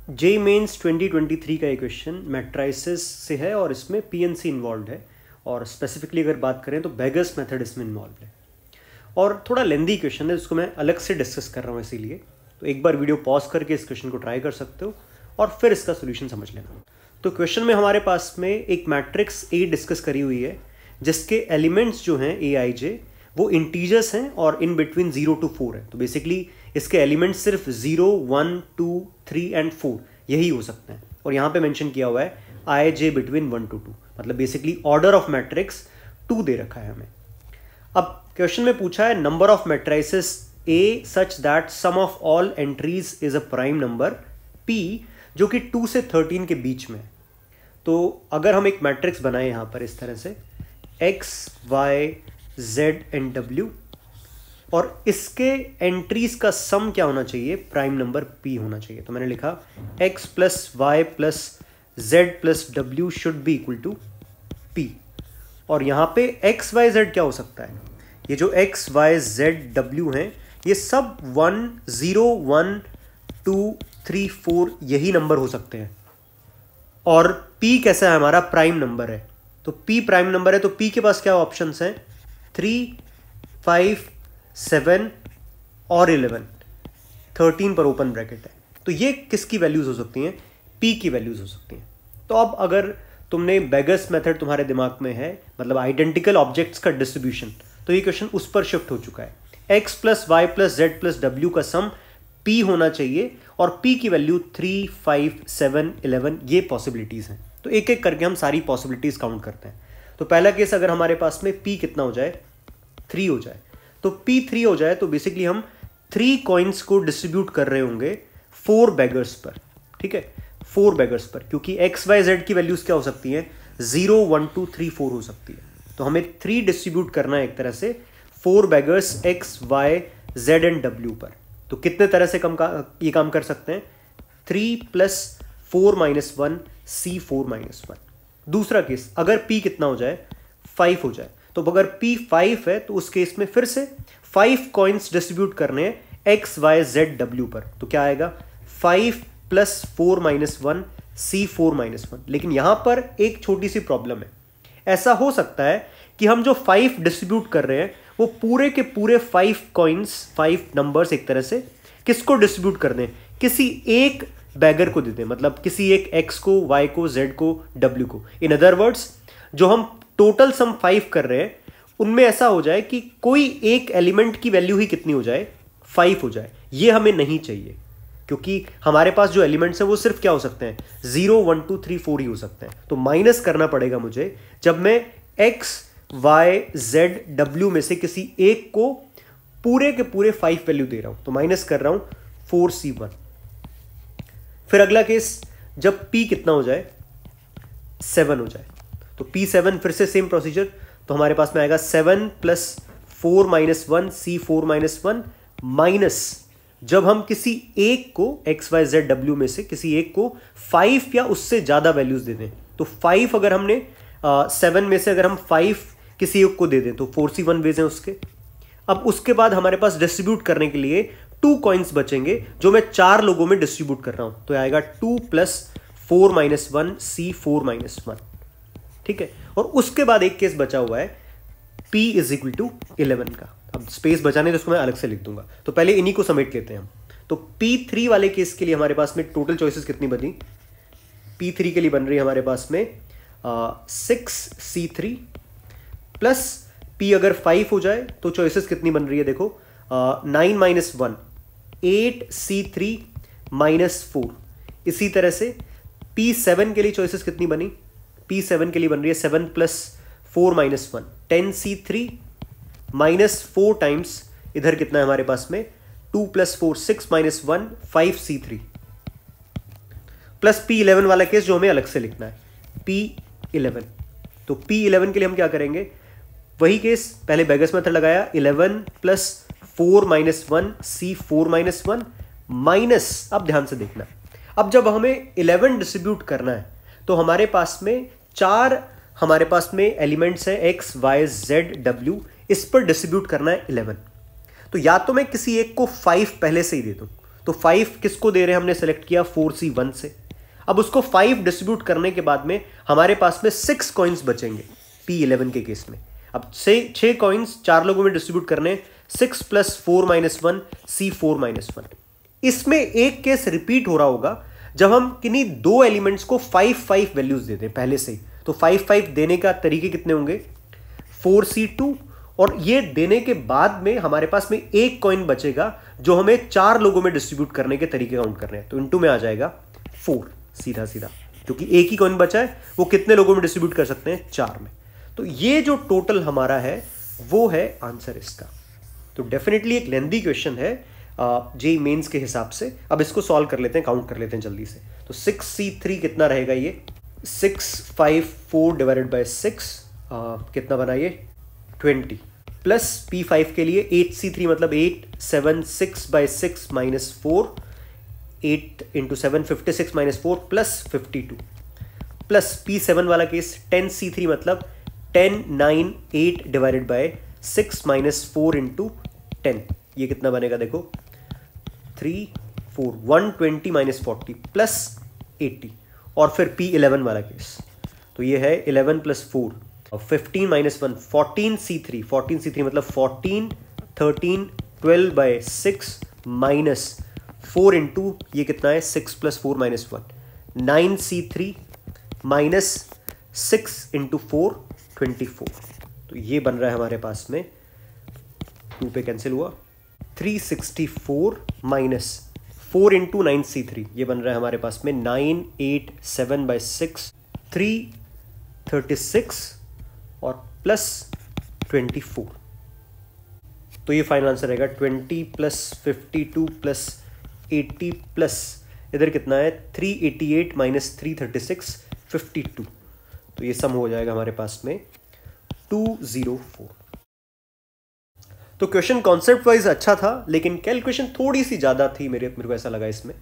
JEE mains 2023 का ये question matrices से है और इसमें पीएनसी इन्वॉल्व है और स्पेसिफिकली अगर बात करें तो बेगस मेथड इसमें इन्वॉल्व है और थोड़ा लेंदी क्वेश्चन है जिसको मैं अलग से डिस्कस कर रहा हूँ। इसीलिए तो एक बार वीडियो पॉज करके इस क्वेश्चन को ट्राई कर सकते हो और फिर इसका सोल्यूशन समझ लेना। तो क्वेश्चन में हमारे पास में एक मैट्रिक्स ए डिस्कस करी हुई है जिसके एलिमेंट्स जो हैं ए आई जे वो इंटीजर्स हैं और इन बिटवीन 0 to 4 है। तो बेसिकली इसके एलिमेंट्स सिर्फ 0, 1, 2, 3 एंड 4 यही हो सकते हैं और यहाँ पे मेंशन किया हुआ है आई जे बिटवीन 1 to 2, मतलब बेसिकली ऑर्डर ऑफ मैट्रिक्स 2 दे रखा है हमें। अब क्वेश्चन में पूछा है number of matrices A such that sum of all entries is a prime number P जो कि 2 से 13 के बीच में। तो अगर हम एक मैट्रिक्स बनाए यहाँ पर इस तरह से x, y, z and w और इसके एंट्रीज का सम क्या होना चाहिए, प्राइम नंबर p होना चाहिए। तो मैंने लिखा x plus Y plus Z plus W should be equal to p और यहाँ पे x, y, z क्या हो सकता है, ये जो x, y, z, w हैं ये सब 1, 0, 1, 2, 3, 4 यही नंबर हो सकते हैं और p कैसा है, हमारा प्राइम नंबर है। तो p प्राइम नंबर है तो p के पास क्या ऑप्शंस हैं, 3, 5, 7 और 11, 13 पर ओपन ब्रैकेट है। तो ये किसकी वैल्यूज हो सकती हैं, p की वैल्यूज हो सकती हैं। तो अब अगर तुमने बेगस मेथड तुम्हारे दिमाग में है, मतलब आइडेंटिकल ऑब्जेक्ट्स का डिस्ट्रीब्यूशन, तो ये क्वेश्चन उस पर शिफ्ट हो चुका है। x plus Y plus Z plus W का सम p होना चाहिए और p की वैल्यू 3, 5, 7, 11 ये पॉसिबिलिटीज हैं। तो एक एक करके हम सारी पॉसिबिलिटीज काउंट करते हैं। तो पहला केस अगर हमारे पास में p कितना हो जाए, 3 हो जाए, तो p 3 हो जाए तो बेसिकली हम 3 कॉइन्स को डिस्ट्रीब्यूट कर रहे होंगे 4 बेगर्स पर, ठीक है, 4 बेगर्स पर, क्योंकि x, y, z की वैल्यूज क्या हो सकती हैं, 0, 1, 2, 3, 4 हो सकती है। तो हमें 3 डिस्ट्रीब्यूट करना है एक तरह से 4 beggars x, y, z and w पर। तो कितने तरह से ये काम कर सकते हैं, 3 प्लस 4 माइनस 1 C4 माइनस 1। दूसरा केस अगर p कितना हो जाए, 5 हो जाए, तो अगर p 5 है तो उस केस में फिर से 5 कॉइन्स डिस्ट्रीब्यूट करने हैं x, y, z, w पर। तो क्या आएगा, 5 प्लस 4 माइनस 1 C4 माइनस 1। लेकिन यहां पर एक छोटी सी प्रॉब्लम है, ऐसा हो सकता है कि हम जो 5 डिस्ट्रीब्यूट कर रहे हैं वो पूरे के पूरे 5 कॉइन्स, 5 नंबर्स एक तरह से किसको डिस्ट्रीब्यूट कर दें, किसी एक बैगर को दे दें, मतलब किसी एक x को, y को, z को, w को। इन अदर वर्ड्स जो हम टोटल सम 5 कर रहे हैं उनमें ऐसा हो जाए कि कोई एक एलिमेंट की वैल्यू ही कितनी हो जाए, 5 हो जाए। ये हमें नहीं चाहिए क्योंकि हमारे पास जो एलिमेंट्स हैं वो सिर्फ क्या हो सकते हैं, 0, 1, 2, 3, 4 ही हो सकते हैं। तो माइनस करना पड़ेगा मुझे जब मैं x, y, z, w में से किसी एक को पूरे के पूरे 5 वैल्यू दे रहा हूं। तो माइनस कर रहा हूं 4C1। फिर अगला केस जब p कितना हो जाए, 7 हो जाए, तो p7 फिर से सेम प्रोसीजर। तो हमारे पास में आएगा 7 plus 4 minus 1 C4 minus 1 minus जब हम किसी एक को x, y, z, w में से किसी एक को 5 या उससे ज्यादा वैल्यूज दे दें। तो 5 अगर हमने 7 में से अगर हम 5 किसी एक को दे दें तो 4C1 वेज हैं उसके। अब उसके बाद हमारे पास डिस्ट्रीब्यूट करने के लिए 2 कॉइन्स बचेंगे जो मैं 4 लोगों में डिस्ट्रीब्यूट कर रहा हूं। तो आएगा 2 प्लस 4 माइनस 1 C4 माइनस 1, ठीक है। और उसके बाद एक केस बचा हुआ है p इज इक्वल टू 11 का। अब स्पेस बचाने तो उसको मैं अलग से लिख दूंगा, तो पहले इन्हीं को समेट लेते हैं हम। तो p3 वाले केस के लिए हमारे पास में टोटल चॉइसेस कितनी बनी, p3 के लिए बन रही है हमारे पास में 6C3 प्लस p अगर 5 हो जाए तो चॉइसेस कितनी बन रही है, देखो 9 माइनस 1 8C3 माइनस 4। इसी तरह से p7 के लिए चॉइसेस कितनी बनी, p7 के लिए बन रही है 7 plus 4 minus 1 10C3 minus 4 times इधर कितना है हमारे पास में 2 plus 4 6 minus 1 5C3 plus p11 वाला केस जो हमें अलग से लिखना है p11। तो p11 के लिए हम क्या करेंगे, वही केस पहले बेगस मेथड लगाया 11 plus 4 minus 1 C4 minus 1 minus, अब ध्यान से देखना, अब जब हमें 11 डिस्ट्रीब्यूट करना है तो हमारे पास में 4 हमारे पास में एलिमेंट्स हैं x, y, z, w, इस पर डिस्ट्रीब्यूट करना है 11। तो या तो मैं किसी एक को 5 पहले से ही दे दूं, तो तो 5 किसको दे रहे हैं, हमने सेलेक्ट किया 4C1 से। अब उसको 5 डिस्ट्रीब्यूट करने के बाद में हमारे पास में 6 कॉइन्स बचेंगे P11 के केस में। अब 6 कॉइन्स 4 लोगों में डिस्ट्रीब्यूट करने, 6 + 4 - 1 C4 - 1। इसमें एक केस रिपीट हो रहा होगा जब हम किन्हीं 2 एलिमेंट्स को 5 वैल्यूज देते हैं पहले से ही। तो 5 देने का तरीके कितने होंगे, 4C2, और ये देने के बाद में हमारे पास में एक कॉइन बचेगा जो हमें 4 लोगों में डिस्ट्रीब्यूट करने के तरीके काउंट करने हैं। तो इनटू में आ जाएगा 4 सीधा सीधा, क्योंकि एक ही कॉइन बचा है, वो कितने लोगों में डिस्ट्रीब्यूट कर सकते हैं, 4 में। तो ये जो टोटल हमारा है वो है आंसर इसका। तो डेफिनेटली एक लेंथी क्वेश्चन है जेईई मेंस के हिसाब से। अब इसको सॉल्व कर लेते हैं, काउंट कर लेते हैं जल्दी से। तो 6C3 कितना रहेगा, ये 654 / 6 कितना बना ये 20, प्लस P5 के लिए 8C3 मतलब 8, 7 6/6 - 4, 8 × 7 56 - 4 प्लस 52, प्लस P7 वाला केस 10C3 मतलब 10 9 8 / 6 - 4 × 10, ये कितना बनेगा देखो 3 4 120 - 40 प्लस 80, और फिर P11 वाला केस, तो ये है 11 + 4 15 - 1 14C3 मतलब 14 13 12/6 माइनस 4 × ये कितना है 6 + 4 - 1 9C3 माइनस 6 × 4 24। तो ये बन रहा है हमारे पास में 2 पे कैंसिल हुआ 364 माइनस 4 × 9C3, ये बन रहा है हमारे पास में 987/6 336 और प्लस 24। तो ये फाइनल आंसर रहेगा 20 + 52 + 80 प्लस इधर कितना है 388 - 336 52। तो ये सम हो जाएगा हमारे पास में 204। तो क्वेश्चन कॉन्सेप्ट वाइज अच्छा था, लेकिन कैलकुलेशन थोड़ी सी ज़्यादा थी मेरे को ऐसा लगा इसमें।